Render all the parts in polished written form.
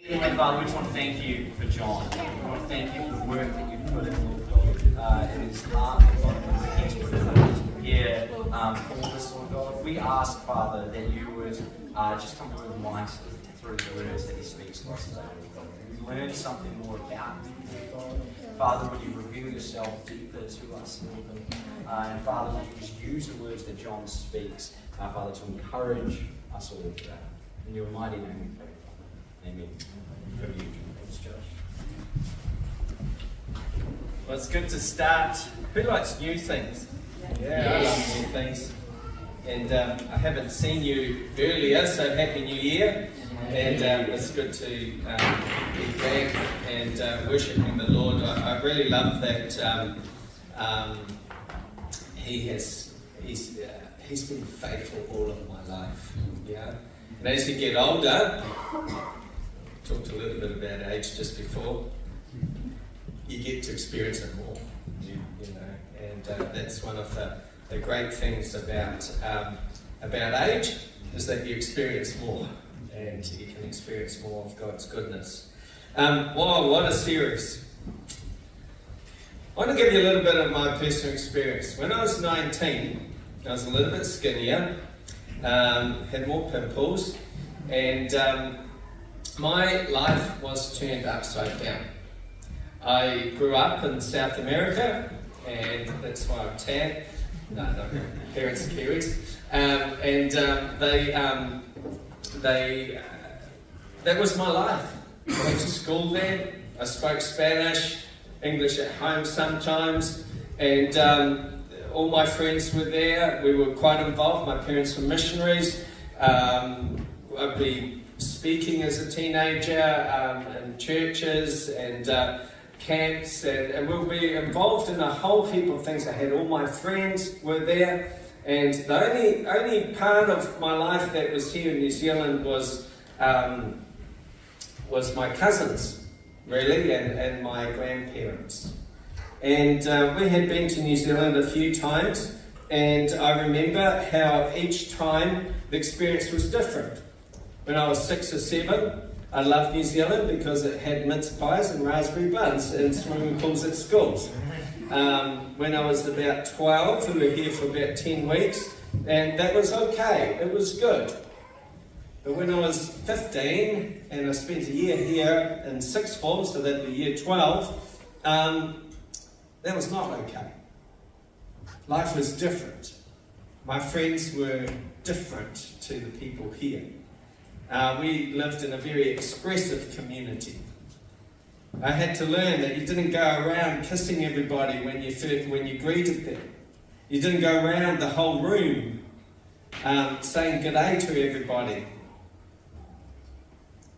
Heavenly Father, we just want to thank you for John. We want to thank you for the work that you've put in his heart, God, that he's put in here for this, Lord God. We ask, Father, that you would just come to light through the words that he speaks to us today. We learn something more about you, God. Father, would you reveal yourself deeper to us, Lord? And Father, would you just use the words that John speaks, Father, to encourage us all today. In your mighty name we pray. Amen. Over to you, Thanks, Josh. Well, it's good to start. Who likes new things? Yeah, I love new things. And I haven't seen you earlier, so Happy New Year. And it's good to be back and worshipping the Lord. I really love that he's been faithful all of my life. Yeah. And as you get older, talked a little bit about age just before, you get to experience it more, you know, and that's one of the great things about age, is that you experience more, and you can experience more of God's goodness. Wow, what a series. I want to give you a little bit of my personal experience. When I was 19, I was a little bit skinnier, had more pimples, and my life was turned upside down. I grew up in South America, and that's why I'm tan. No, parents are Kiwis. That was my life. I went to school there. I spoke Spanish, English at home sometimes, and all my friends were there. We were quite involved. My parents were missionaries. I'd be speaking as a teenager in churches and camps, and we'll be involved in a whole heap of things. I had all my friends were there, and the only part of my life that was here in New Zealand was my cousins, really, and my grandparents. And we had been to New Zealand a few times, and I remember how each time the experience was different. When I was 6 or 7, I loved New Zealand because it had mince pies and raspberry buns and swimming pools at schools. When I was about 12, we were here for about 10 weeks, and that was okay, it was good. But when I was 15, and I spent a year here in sixth form, so that'd be year 12, that was not okay. Life was different. My friends were different to the people here. We lived in a very expressive community. I had to learn that you didn't go around kissing everybody when you greeted them. You didn't go around the whole room saying good day to everybody.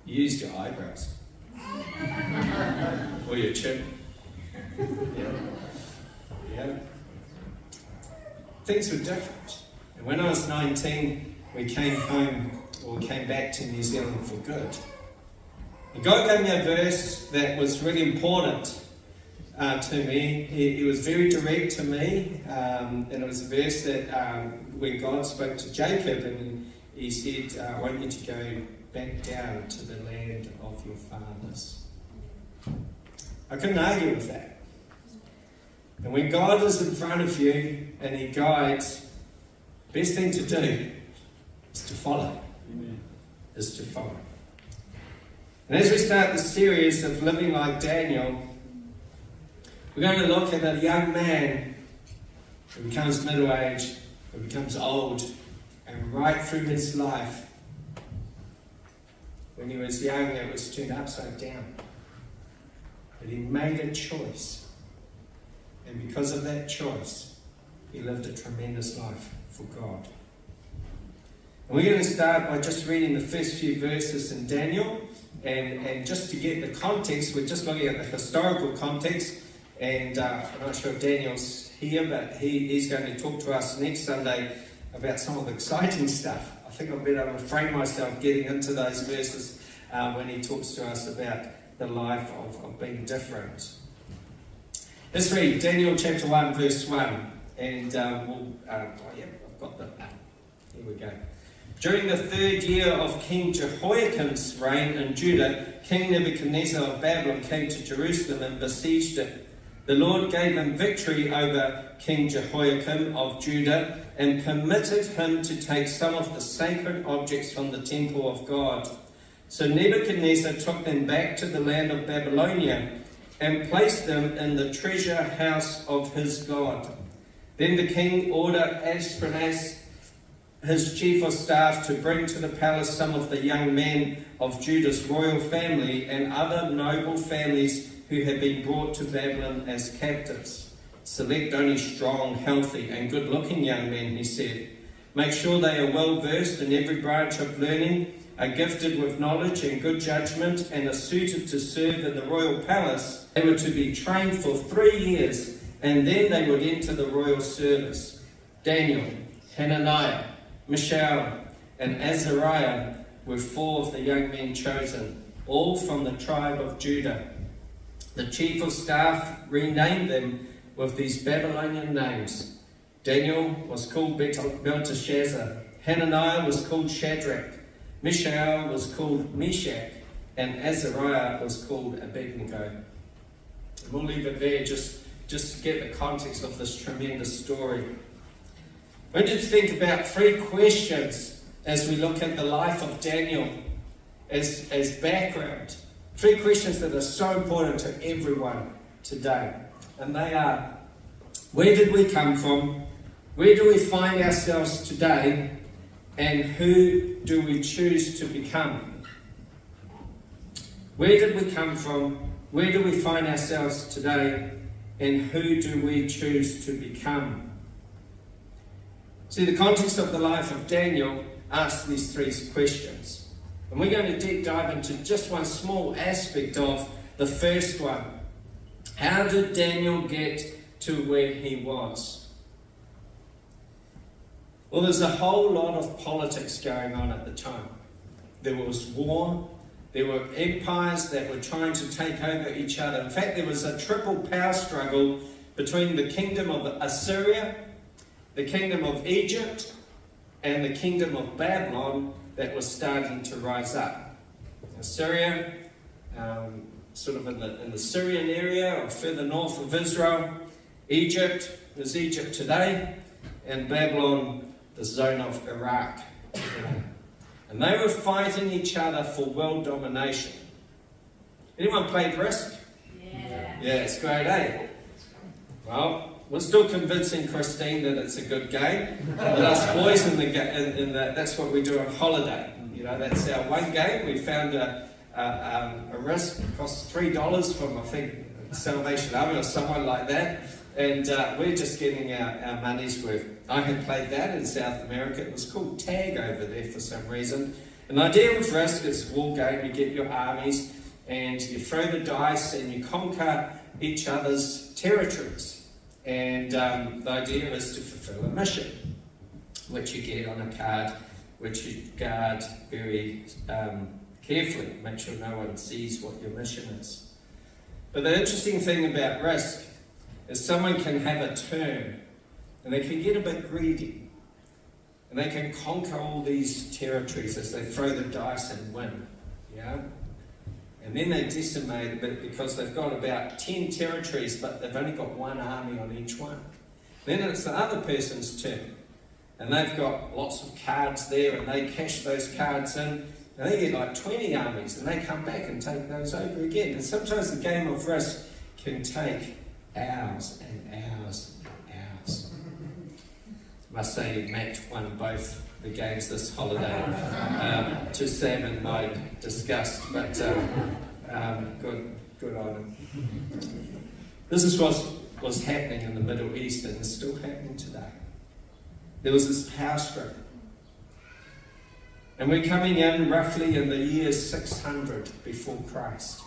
You used your eyebrows. Or your chin. Yeah. Things were different. And when I was 19, we came back to New Zealand for good. And God gave me a verse that was really important to me. He was very direct to me, and it was a verse that when God spoke to Jacob, and he said, I want you to go back down to the land of your fathers. I couldn't argue with that. And when God is in front of you and he guides, the best thing to do is to follow. Is to follow. And as we start the series of Living Like Daniel, we're going to look at a young man who becomes middle-aged, who becomes old, and right through his life, when he was young, it was turned upside down. But he made a choice. And because of that choice, he lived a tremendous life for God. And we're going to start by just reading the first few verses in Daniel. And just to get the context, we're just looking at the historical context. And I'm not sure if Daniel's here, but he's going to talk to us next Sunday about some of the exciting stuff. I think I'll be able to frame myself getting into those verses when he talks to us about the life of being different. Let's read Daniel chapter 1, verse 1. And I've got that. Here we go. During the 3rd year of King Jehoiakim's reign in Judah, King Nebuchadnezzar of Babylon came to Jerusalem and besieged it. The Lord gave him victory over King Jehoiakim of Judah and permitted him to take some of the sacred objects from the temple of God. So Nebuchadnezzar took them back to the land of Babylonia and placed them in the treasure house of his God. Then the king ordered Ashpenaz, his chief of staff, to bring to the palace some of the young men of Judah's royal family and other noble families who had been brought to Babylon as captives. Select only strong, healthy, and good-looking young men, he said. Make sure they are well-versed in every branch of learning, are gifted with knowledge and good judgment, and are suited to serve in the royal palace. They were to be trained for 3 years, and then they would enter the royal service. Daniel, Hananiah, Mishael, and Azariah were 4 of the young men chosen, all from the tribe of Judah. The chief of staff renamed them with these Babylonian names. Daniel was called Belteshazzar, Hananiah was called Shadrach, Mishael was called Meshach, and Azariah was called Abednego. And we'll leave it there just to get the context of this tremendous story. I want you to think about 3 questions as we look at the life of Daniel as background. 3 questions that are so important to everyone today. And they are, where did we come from? Where do we find ourselves today? And who do we choose to become? Where did we come from? Where do we find ourselves today? And who do we choose to become? See, the context of the life of Daniel asks these 3 questions. And we're going to deep dive into just one small aspect of the first one. How did Daniel get to where he was? Well, there's a whole lot of politics going on at the time. There was war. There were empires that were trying to take over each other. In fact, there was a triple power struggle between the kingdom of Assyria, the kingdom of Egypt, and the kingdom of Babylon that was starting to rise up. Assyria, sort of in the Syrian area or further north of Israel. Egypt is Egypt today, and Babylon, the zone of Iraq. And they were fighting each other for world domination. Anyone played Risk? Yeah, it's great, eh? Well, we're still convincing Christine that it's a good game. But us boys that's what we do on holiday. You know, that's our one game. We found a Risk. It costs $3 from, I think, Salvation Army or someone like that. And we're just getting our money's worth. I had played that in South America. It was called Tag over there for some reason. And the idea with Risk is a war game. You get your armies and you throw the dice and you conquer each other's territories. And the idea is to fulfill a mission, which you get on a card, which you guard very carefully. Make sure no one sees what your mission is. But the interesting thing about Risk is someone can have a turn and they can get a bit greedy and they can conquer all these territories as they throw the dice and win. Yeah? And then they decimate a bit because they've got about 10 territories but they've only got one army on each one. Then it's the other person's turn and they've got lots of cards there and they cash those cards in and they get like 20 armies and they come back and take those over again. And sometimes the game of Risk can take hours and hours and hours. I must say Matt won both the games this holiday to Sam and my disgust, but good on him. This is what was happening in the Middle East and is still happening today. There was this power struggle. And we're coming in roughly in the year 600 before Christ.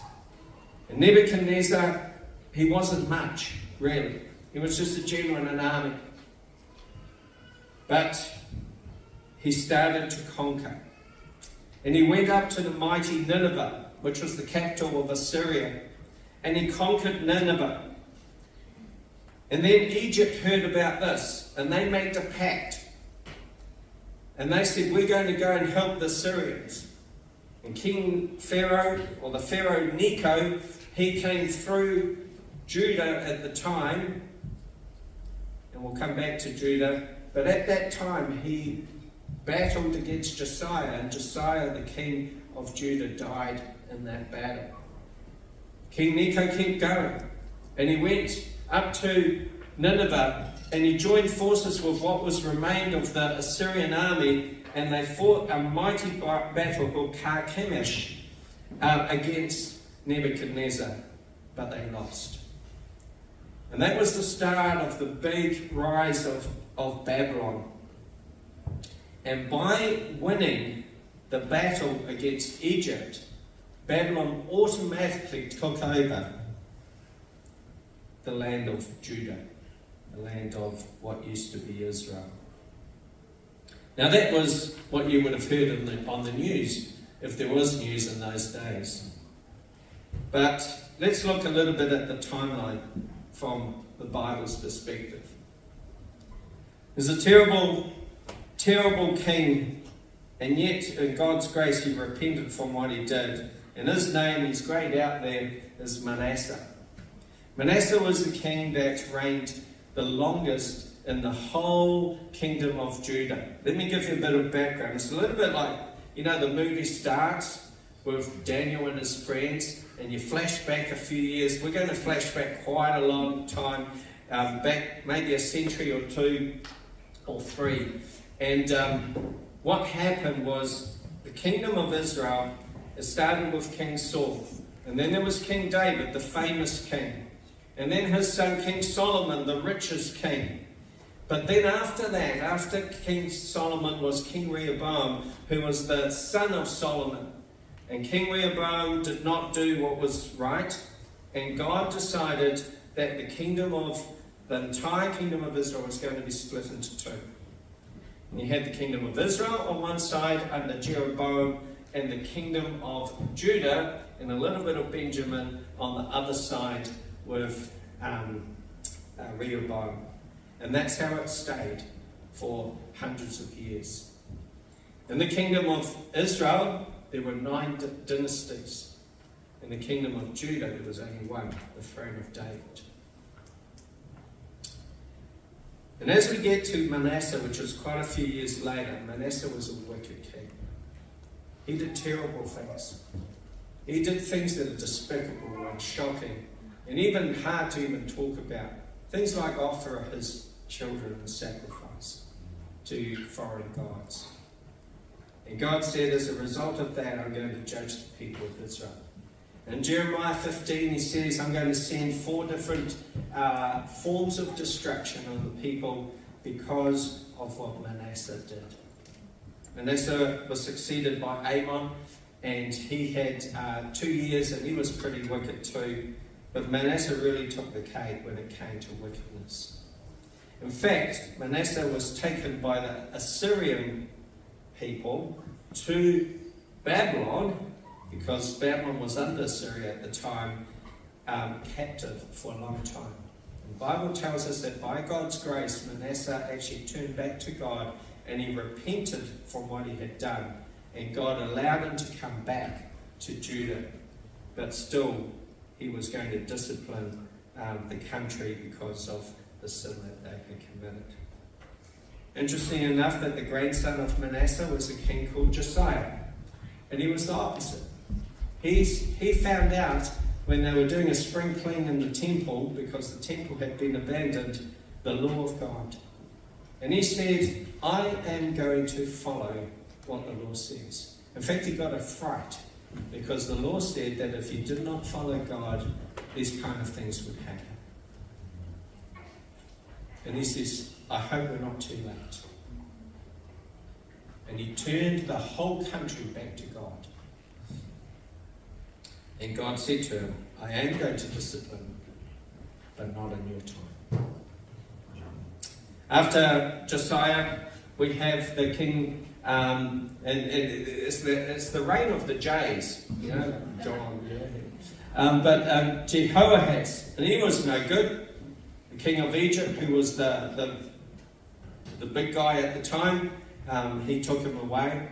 And Nebuchadnezzar, he wasn't much, really. He was just a general in an army. But he started to conquer. And he went up to the mighty Nineveh, which was the capital of Assyria. And he conquered Nineveh. And then Egypt heard about this, and they made a pact. And they said, we're going to go and help the Syrians. And King Pharaoh, or the Pharaoh Necho, he came through Judah at the time, and we'll come back to Judah, but at that time he battled against Josiah, and Josiah, the king of Judah, died in that battle. King Necho kept going, and he went up to Nineveh, and he joined forces with what was remained of the Assyrian army, and they fought a mighty battle called Carchemish against Nebuchadnezzar, but they lost. And that was the start of the big rise of Babylon. And by winning the battle against Egypt, Babylon automatically took over the land of Judah, the land of what used to be Israel. Now that was what you would have heard on the news, if there was news in those days. But let's look a little bit at the timeline from the Bible's perspective. There's a terrible, terrible king, and yet in God's grace he repented from what he did. And his name, he's grayed out there, is Manasseh. Manasseh was the king that reigned the longest in the whole kingdom of Judah. Let me give you a bit of background. It's a little bit like, you know, the movie starts with Daniel and his friends, and you flash back a few years. We're going to flash back quite a long time, back maybe a century or two or three. And what happened was the kingdom of Israel, it started with King Saul. And then there was King David, the famous king. And then his son King Solomon, the richest king. But then after that, after King Solomon, was King Rehoboam, who was the son of Solomon. And King Rehoboam did not do what was right. And God decided that the entire kingdom of Israel was going to be split into two. And you had the kingdom of Israel on one side under Jeroboam, and the kingdom of Judah and a little bit of Benjamin on the other side with Rehoboam. And that's how it stayed for hundreds of years. In the kingdom of Israel, there were 9 dynasties. In the kingdom of Judah, there was only one, the throne of David. And as we get to Manasseh, which was quite a few years later, Manasseh was a wicked king. He did terrible things. He did things that are despicable and shocking, and even hard to even talk about. Things like offer his children in sacrifice to foreign gods. And God said, as a result of that, I'm going to judge the people of Israel. In Jeremiah 15, he says, I'm going to send 4 different forms of destruction on the people because of what Manasseh did. Manasseh was succeeded by Amon, and he had 2 years, and he was pretty wicked too. But Manasseh really took the cake when it came to wickedness. In fact, Manasseh was taken by the Assyrian people to Babylon, because Babylon was under Assyria at the time, captive for a long time. The Bible tells us that by God's grace, Manasseh actually turned back to God, and he repented from what he had done, and God allowed him to come back to Judah. But still, he was going to discipline the country because of the sin that they had committed. Interesting enough that the grandson of Manasseh was a king called Josiah, and he was the opposite. He found out when they were doing a spring clean in the temple, because the temple had been abandoned, the law of God. And he said, I am going to follow what the law says. In fact, he got a fright, because the law said that if you did not follow God, these kind of things would happen. And he says, I hope we're not too late. And he turned the whole country back to God. And God said to him, I am going to discipline, but not in your time. After Josiah, we have the king, and it's the reign of the Jays, you know, John. But Jehoahaz, and he was no good. The king of Egypt, who was the big guy at the time, he took him away,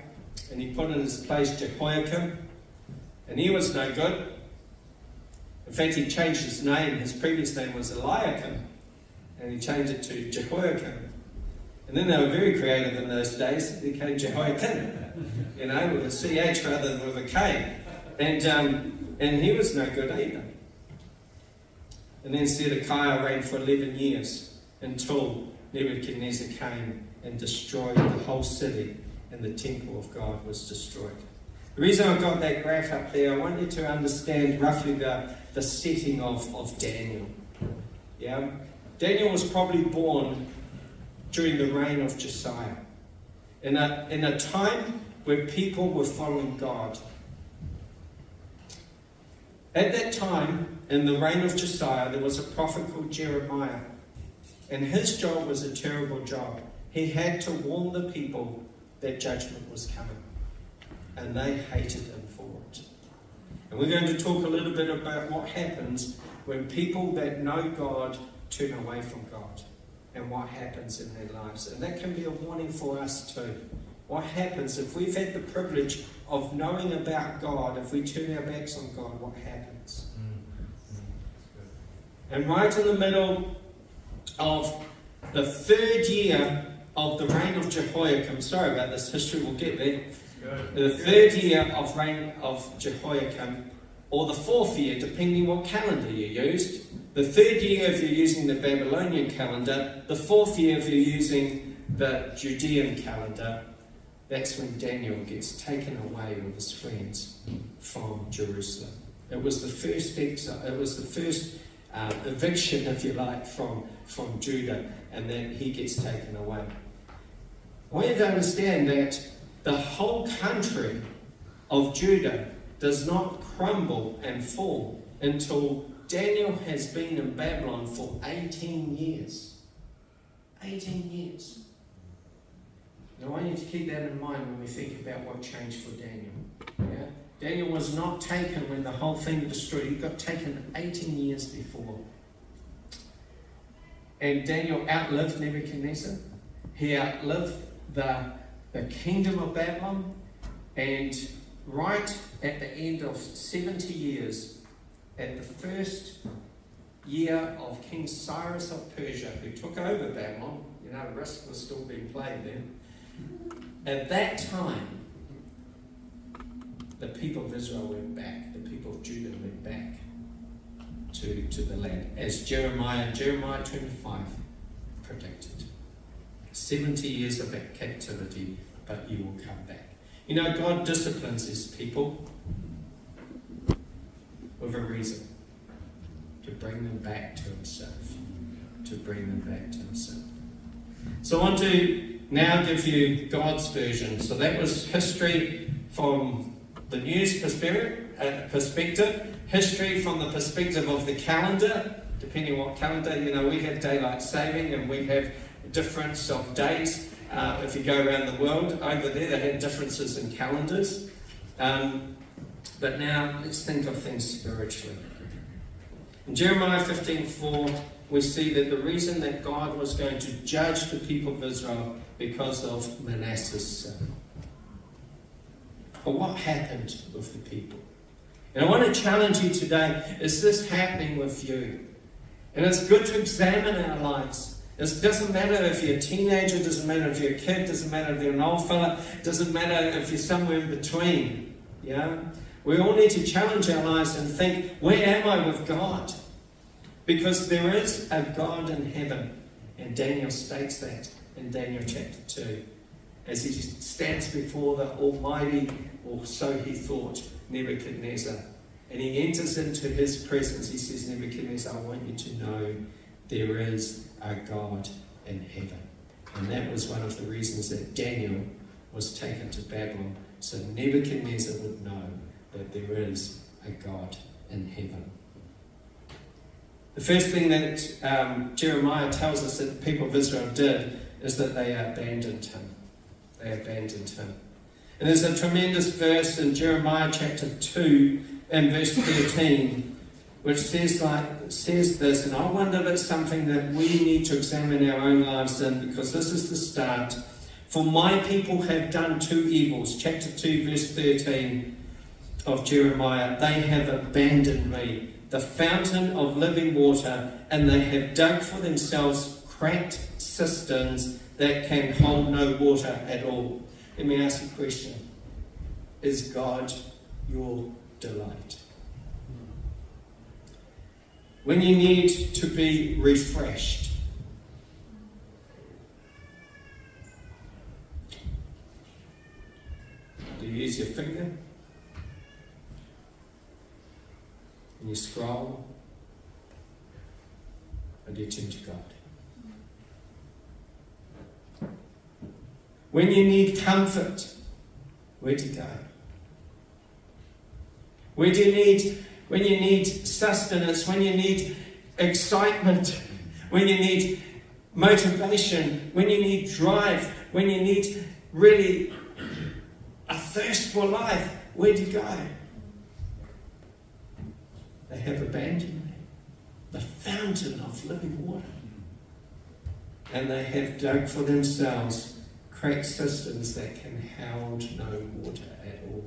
and he put in his place Jehoiakim, and he was no good. In fact, he changed his name. His previous name was Eliakim, and he changed it to Jehoiakim. And then they were very creative in those days. It became Jehoiakim, with a CH rather than with a K. And he was no good either. And then Zedekiah reigned for 11 years until Nebuchadnezzar came and destroyed the whole city, and the temple of God was destroyed. The reason I've got that graph up there, I want you to understand roughly the setting of Daniel. Yeah? Daniel was probably born during the reign of Josiah, in a time where people were following God. At that time, in the reign of Josiah, there was a prophet called Jeremiah, and his job was a terrible job. He had to warn the people that judgment was coming, and they hated him for it. And we're going to talk a little bit about what happens when people that know God turn away from God, and what happens in their lives. And that can be a warning for us too. What happens if we've had the privilege of knowing about God, if we turn our backs on God, what happens? And right in the middle of the 3rd year of the reign of Jehoiakim, sorry about this history, we'll get there. The 3rd year of reign of Jehoiakim, or the 4th year, depending what calendar you used. The 3rd year if you're using the Babylonian calendar, the 4th year if you're using the Judean calendar. That's when Daniel gets taken away with his friends from Jerusalem. It was the first exile, it was the first eviction, if you like, from Judah, and then he gets taken away. I want you to understand that the whole country of Judah does not crumble and fall until Daniel has been in Babylon for 18 years. 18 years. Now I want you to keep that in mind when we think about what changed for Daniel. Yeah? Daniel was not taken when the whole thing destroyed. He got taken 18 years before. And Daniel outlived Nebuchadnezzar. He outlived the kingdom of Babylon. And right at the end of 70 years, at the first year of King Cyrus of Persia, who took over Babylon, Risk was still being played then. At that time, the people of Israel went back, the people of Judah went back to the land, as Jeremiah 25 predicted. 70 years of captivity, but you will come back. God disciplines his people with a reason, to bring them back to himself. To bring them back to himself. So I want to now give you God's version. So that was history from the news perspective, history from the perspective of the calendar, depending on what calendar. We have daylight saving and we have difference of days. If you go around the world, over there they had differences in calendars. But now let's think of things spiritually. In Jeremiah 15:4, we see that the reason that God was going to judge the people of Israel because of Manasseh's sin. But what happened with the people? And I want to challenge you today, is this happening with you? And it's good to examine our lives. It doesn't matter if you're a teenager, it doesn't matter if you're a kid, it doesn't matter if you're an old fella, it doesn't matter if you're somewhere in between. Yeah? We all need to challenge our lives and think, where am I with God? Because there is a God in heaven. And Daniel states that in Daniel chapter 2. As he stands before the Almighty, or so he thought, Nebuchadnezzar. And he enters into his presence. He says, Nebuchadnezzar, I want you to know there is a God in heaven. And that was one of the reasons that Daniel was taken to Babylon. So Nebuchadnezzar would know that there is a God in heaven. The first thing that Jeremiah tells us that the people of Israel did is that they abandoned him. They abandoned him. And there's a tremendous verse in Jeremiah chapter 2 and verse 13, which says this, and I wonder if it's something that we need to examine our own lives in, because this is the start. For my people have done two evils. Chapter 2, verse 13 of Jeremiah. They have abandoned me, the fountain of living water, and they have dug for themselves cracked cisterns that can hold no water at all. Let me ask you a question. Is God your delight? When you need to be refreshed, do you use your finger? And you scroll? Or do you turn to God? When you need comfort, where do you go? When you need sustenance, when you need excitement, when you need motivation, when you need drive, when you need really a thirst for life, where do you go? They have abandoned me, the fountain of living water. And they have dug for themselves cracked cisterns that can hold no water at all.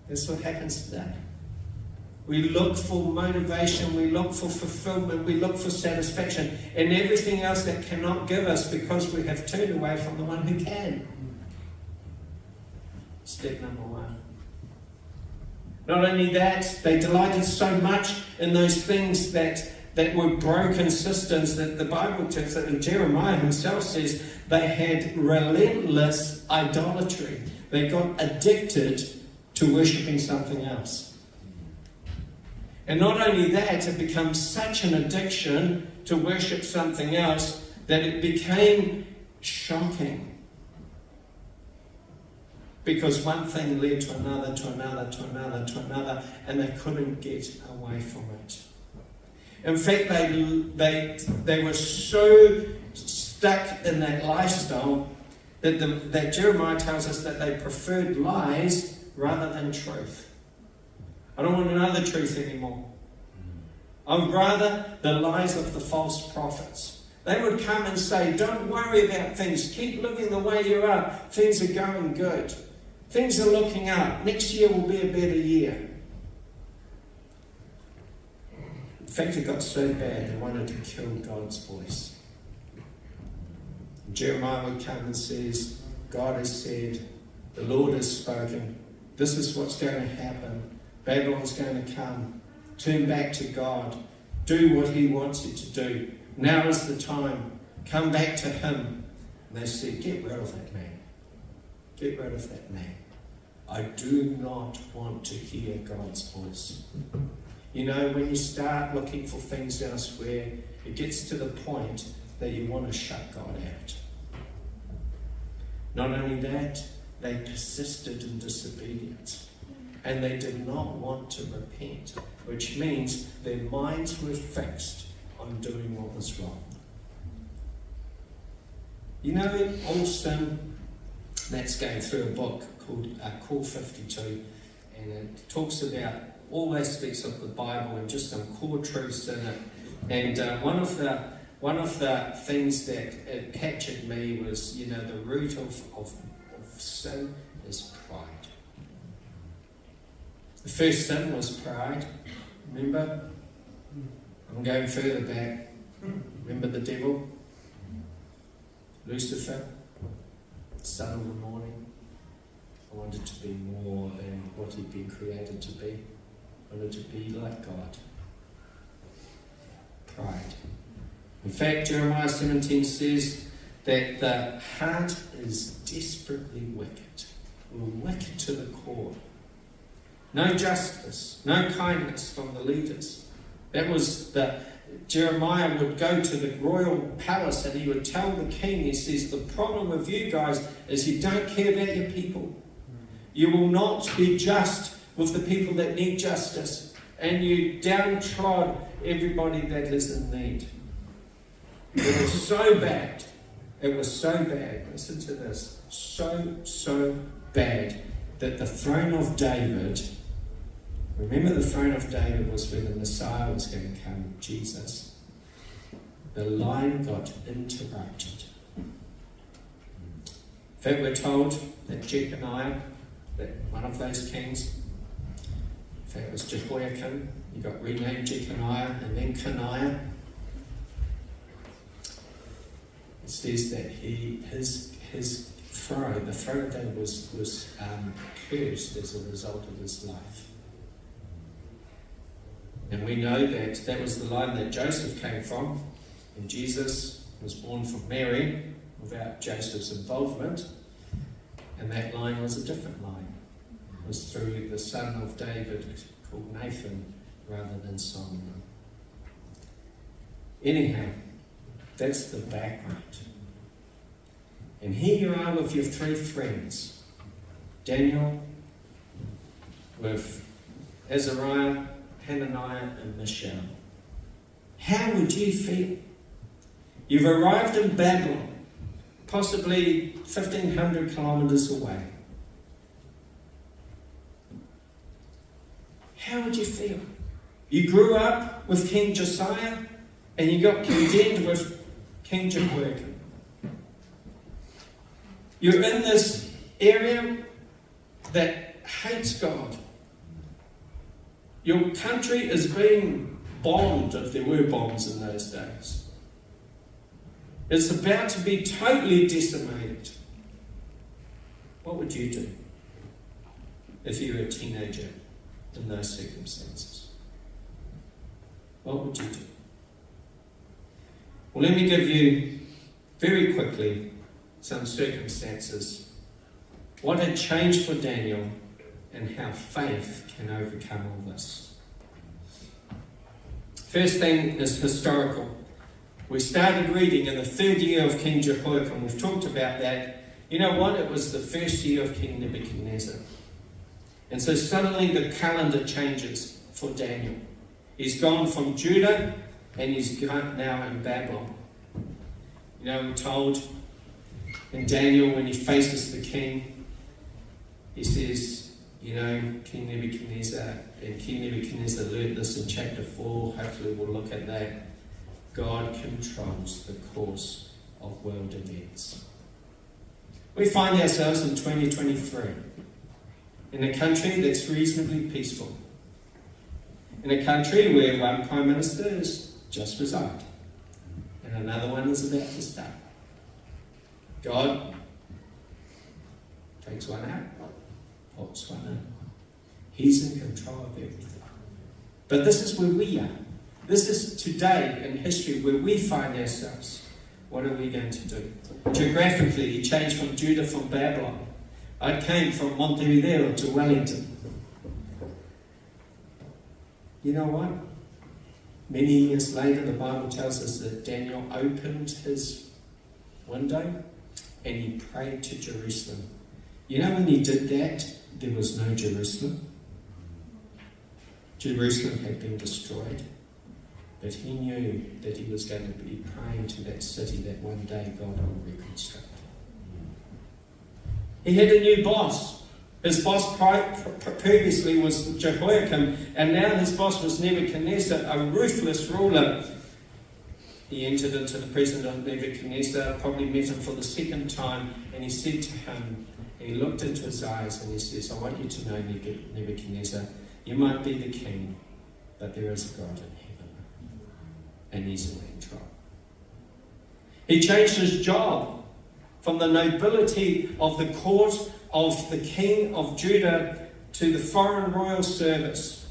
That's what happens today. We look for motivation, we look for fulfillment, we look for satisfaction in everything else that cannot give us because we have turned away from the one who can. Step number one. Not only that, they delighted so much in those things that were broken cisterns that the Bible tells us, and Jeremiah himself says they had relentless idolatry. They got addicted to worshipping something else. And not only that, it becomes such an addiction to worship something else that it became shocking. Because one thing led to another, to another, to another, to another, and they couldn't get away from it. In fact, they were so stuck in that lifestyle that Jeremiah tells us that they preferred lies rather than truth. I don't want another truth anymore. I'd rather the lies of the false prophets. They would come and say, don't worry about things. Keep living the way you are. Things are going good. Things are looking up. Next year will be a better year. In fact, it got so bad they wanted to kill God's voice. Jeremiah would come and says, God has said, the Lord has spoken, this is what's going to happen. Babylon's going to come. Turn back to God. Do what He wants you to do. Now is the time. Come back to Him. And they said, get rid of that man. Get rid of that man. I do not want to hear God's voice. You know, when you start looking for things elsewhere, it gets to the point that you want to shut God out. Not only that, they persisted in disobedience. And they did not want to repent, which means their minds were fixed on doing what was wrong. You know, all sin, that's going through a book called Call 52, and it talks about all aspects of the Bible and just some core truths in it. And one of the things that it captured me was, you know, the root of sin is pride. The first sin was pride. Remember? I'm going further back. Remember the devil? Lucifer, son of the morning. I wanted to be more than what he'd been created to be. I wanted to be like God. Pride. In fact, Jeremiah 17 says that the heart is desperately wicked. We're wicked to the core. No justice, no kindness from the leaders. That was Jeremiah would go to the royal palace and he would tell the king, he says, the problem with you guys is you don't care about your people. You will not be just with the people that need justice. And you downtrod everybody that is in need. It was so bad. It was so bad. Listen to this. So bad that the throne of David, remember the throne of David was where the Messiah was going to come, Jesus. The line got interrupted In fact, we're told that Jeconiah, that one of those kings, in fact it was Jehoiakim, he got renamed Jeconiah and then Coniah. It says that his throne, the throne of David was cursed as a result of his life. And we know that that was the line that Joseph came from, and Jesus was born from Mary without Joseph's involvement, and that line was a different line. It was through the son of David called Nathan rather than Solomon. Anyhow, that's the background. And here you are with your three friends, Daniel, with Azariah, Hananiah, and Mishael. How would you feel? You've arrived in Babylon, possibly 1,500 kilometers away. How would you feel? You grew up with King Josiah and you got condemned with King Jehoiakim. You're in this area that hates God. Your country is being bombed, if there were bombs in those days. It's about to be totally decimated. What would you do if you were a teenager in those circumstances? What would you do? Well, let me give you very quickly some circumstances, what had changed for Daniel, and how faith can overcome all this. First thing is historical. We started reading in the 3rd year of King Jehoiakim. We've talked about that. You know what? It was the 1st year of King Nebuchadnezzar. And so suddenly the calendar changes for Daniel. He's gone from Judah and he's now in Babylon. You know, we're told in Daniel when he faces the king, he says, you know, King Nebuchadnezzar, and King Nebuchadnezzar learned this in chapter 4, hopefully we'll look at that. God controls the course of world events. We find ourselves in 2023 in a country that's reasonably peaceful, in a country where one Prime Minister has just resigned and another one is about to start. God takes one out, puts one in. He's in control of everything. But this is where we are. This is today in history where we find ourselves. What are we going to do? Geographically, he changed from Judah, from Babylon. I came from Montevideo to Wellington. You know what? Many years later, the Bible tells us that Daniel opened his window and he prayed to Jerusalem. You know, when he did that, there was no Jerusalem. Jerusalem had been destroyed. But he knew that he was going to be praying to that city that one day God will reconstruct. He had a new boss. His boss previously was Jehoiakim, and now his boss was Nebuchadnezzar, a ruthless ruler. He entered into the presence of Nebuchadnezzar, probably met him for the 2nd time, and he said to him, he looked into his eyes and he says, I want you to know, Nebuchadnezzar, you might be the king, but there is a God in heaven, and he's in control. He changed his job from the nobility of the court of the king of Judah to the foreign royal service.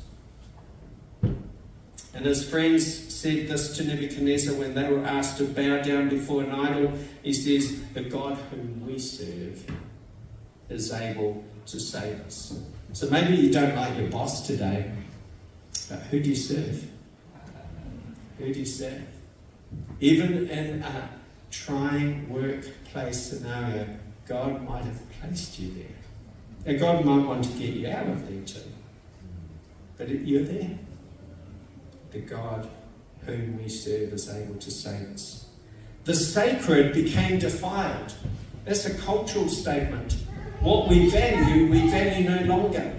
And his friends said this to Nebuchadnezzar when they were asked to bow down before an idol. He says, the God whom we serve is able to save us. So maybe you don't like your boss today, but who do you serve? Who do you serve? Even in a trying workplace scenario, God might have placed you there. And God might want to get you out of there too. But you're there. The God whom we serve is able to save us. The sacred became defiled. That's a cultural statement. What we value no longer.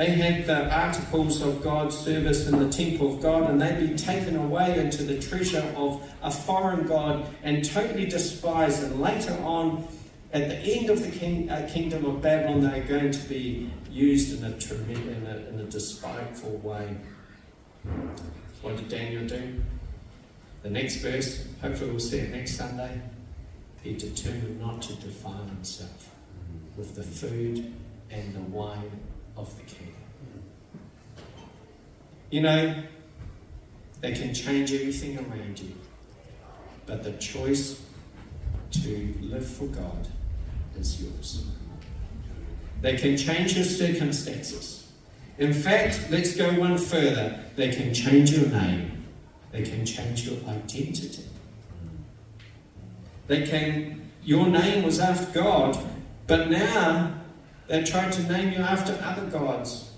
They had the articles of God's service in the temple of God, and they'd been taken away into the treasure of a foreign god and totally despised. And later on, at the end of the kingdom of Babylon, they're going to be used in a despiteful way. What did Daniel do? The next verse, hopefully we'll see it next Sunday. He determined not to defile himself with the food and the wine of the king. You know, they can change everything around you, but the choice to live for God is yours. They can change your circumstances. In fact, let's go one further. They can change your name. They can change your identity. Your name was after God, but now they're trying to name you after other gods.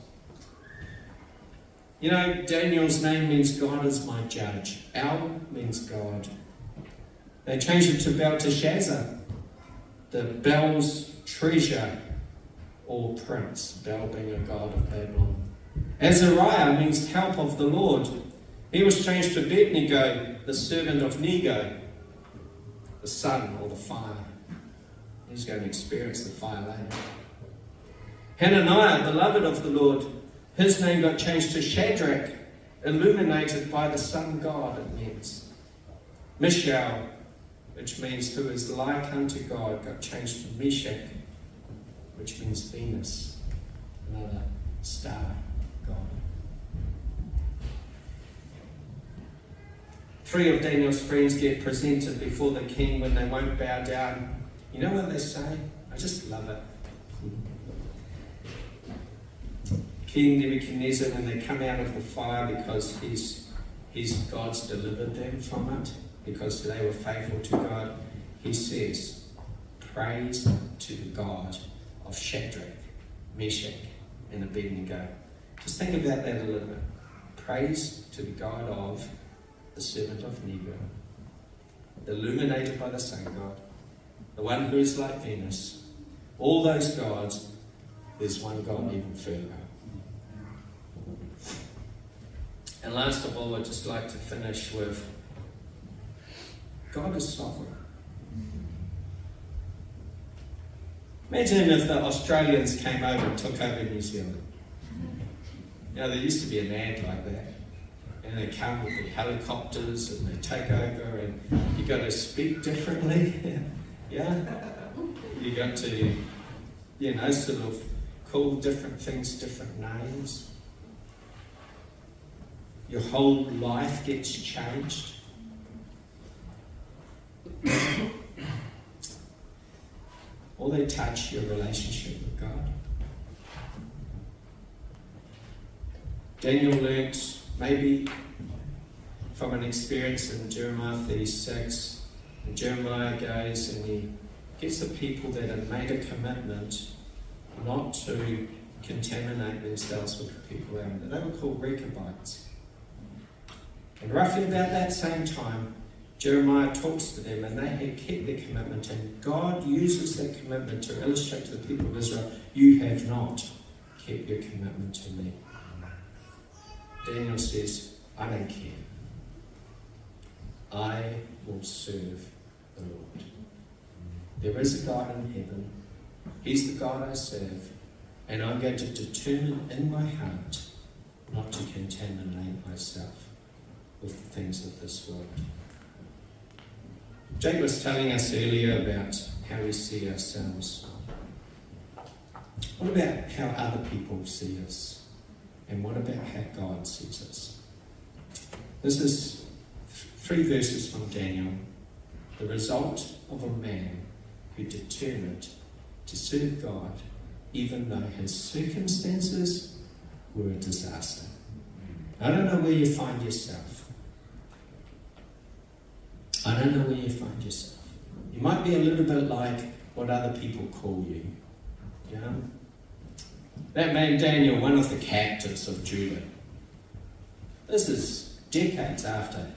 You know, Daniel's name means God is my judge. El means God. They changed it to Belteshazzar, the Bel's treasure or prince, Bel being a god of Babylon. Azariah means help of the Lord. He was changed to Abednego, the servant of Nego, the sun or the fire. He's going to experience the fire later. Hananiah, beloved of the Lord, his name got changed to Shadrach, illuminated by the sun god, it means. Mishael, which means who is like unto God, got changed to Meshach, which means Venus, another star god. 3 of Daniel's friends get presented before the king when they won't bow down. You know what they say? I just love it. King Nebuchadnezzar, when they come out of the fire because God's delivered them from it, because they were faithful to God, he says, praise to the God of Shadrach, Meshach, and Abednego. Just think about that a little bit. Praise to the God of the servant of Nego, illuminated by the sun god, the one who is like Venus. All those gods, there's one God even further. And last of all, I'd just like to finish with God is sovereign. Imagine if the Australians came over and took over New Zealand. You know, there used to be an ad like that. And they come with the helicopters and they take over and you got to speak differently. Yeah? You got to, sort of call different things different names. Your whole life gets changed. Or they touch your relationship with God. Daniel learnt maybe from an experience in Jeremiah 36. And Jeremiah goes and he gets the people that have made a commitment not to contaminate themselves with the people around them. They were called Rechabites. And roughly about that same time, Jeremiah talks to them and they had kept their commitment, and God uses that commitment to illustrate to the people of Israel, you have not kept your commitment to me. Daniel says, I don't care. I will serve the Lord. There is a God in heaven. He's the God I serve. And I'm going to determine in my heart not to contaminate myself with the things of this world. Jake was telling us earlier about how we see ourselves. What about how other people see us? And what about how God sees us? This is 3 verses from Daniel. The result of a man who determined to serve God even though his circumstances were a disaster. I don't know where you find yourself. I don't know where you find yourself. You might be a little bit like what other people call you. You know? That man Daniel, one of the captives of Judah. This is decades after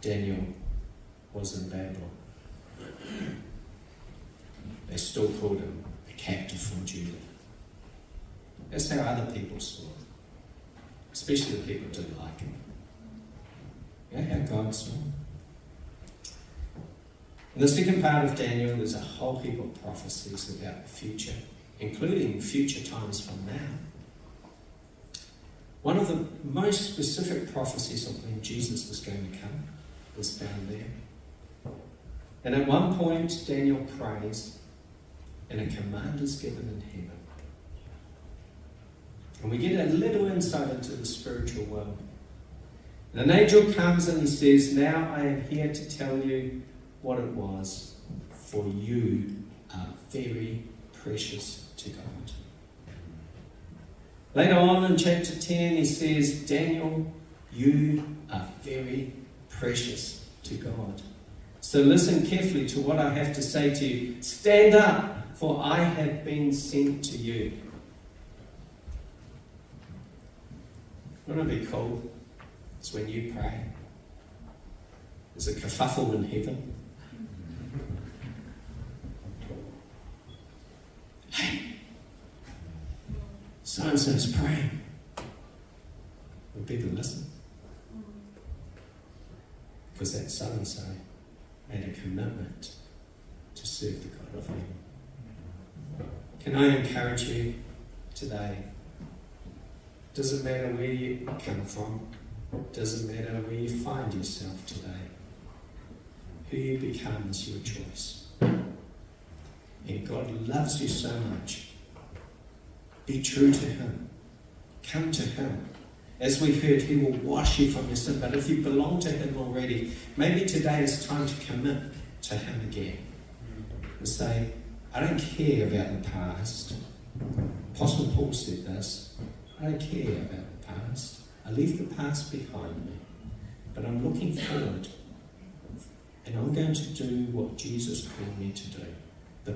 Daniel was in Babylon. They still called him a captive from Judah. That's how other people saw him. Especially the people who didn't like him. Yeah, how God saw him. In the second part of Daniel, there's a whole heap of prophecies about the future, including future times from now. One of the most specific prophecies of when Jesus was going to come was found there. And at one point, Daniel prays, and a command is given in heaven. And we get a little insight into the spiritual world. And an angel comes and he says, "Now I am here to tell you what it was, for you are very precious to God." Later on in chapter 10, he says, "Daniel, you are very precious to God. So listen carefully to what I have to say to you. Stand up, for I have been sent to you." Wouldn't it be cool? It's when you pray. There's a kerfuffle in heaven. Hey, so-and-so's praying. We better listen. Because that so-and-so made a commitment to serve the God of heaven. Can I encourage you today? Doesn't matter where you come from. Doesn't matter where you find yourself today. Who you become is your choice. And God loves you so much. Be true to Him. Come to Him. As we heard, He will wash you from your sin. But if you belong to Him already, maybe today is time to commit to Him again. And say, I don't care about the past. Apostle Paul said this. I don't care about the past. I leave the past behind me. But I'm looking forward. And I'm going to do what Jesus called me to do.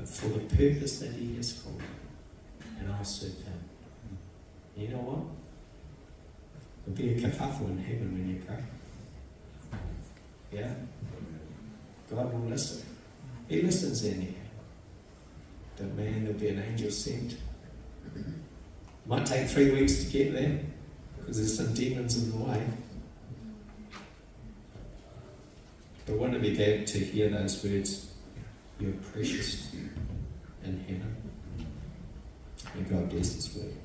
For the purpose that He has called me. And I'll serve Him. You know what? There'll be a kerfuffle in heaven when you pray. Yeah? God will listen. He listens anyhow. But man, there'll be an angel sent. Might take 3 weeks to get there, because there's some demons in the way. But wouldn't it be glad to hear those words? You're precious in heaven. And God bless His word.